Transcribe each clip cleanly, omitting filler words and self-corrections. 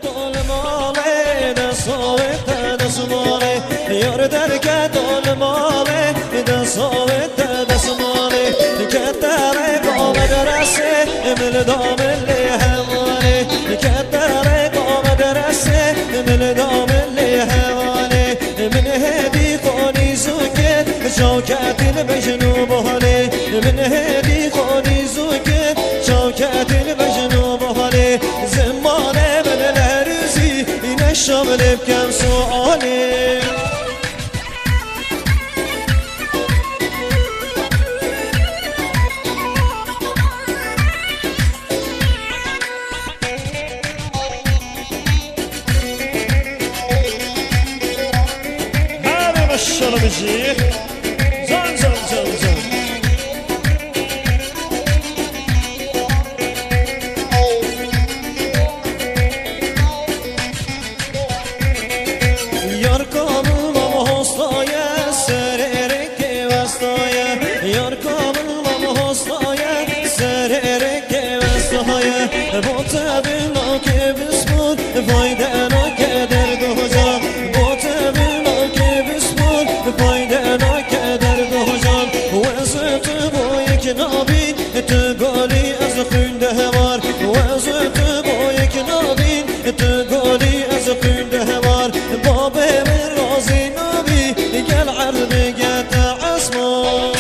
دول ماله دستاوت دستماله یار درک دول ماله دستاوت دستماله کتره قام درسه مل دامل هوانه کتره قام درسه مل دامل هوانه من هدی خونی زوکت شوکت بجنوب حاله من هدی خونی زوکت شوکت بجنوب حاله زمانه من الهرزي ينشم بكم سؤالي هذا مشى بجيك زن زن زن زن بوتابنا که بسمون فایده‌نا که در دوزان بوتابنا که بسمون فایده‌نا که در دوزان وزت با یک نابین تو گالی از خونده هوار وزت با یک نابین تو گالی از خونده هوار باب من رازی نابی گل عرب گت عصمان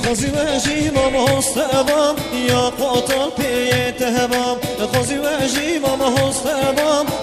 خوزی وجی مام هستم یا قاتل پیتهم خوزی وجی مام هستم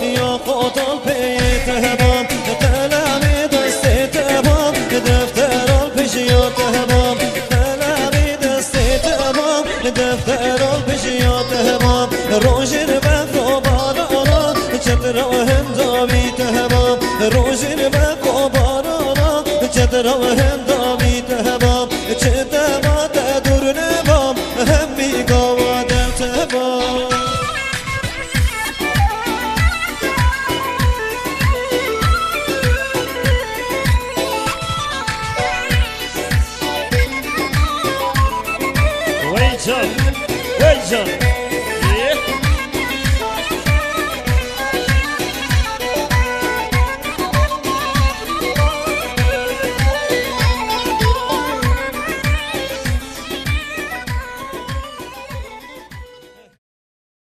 یا قاتل پیتهم تلامی دست تمام دفتر البشیاتهم تلامی دست تمام دفتر البشیاتهم روزن و بارانا چتر هنداوی تمام روزن و بارانا چتر هنداوی تمام چتما دور نبام هم بیگوادم تمام ویجان ویجان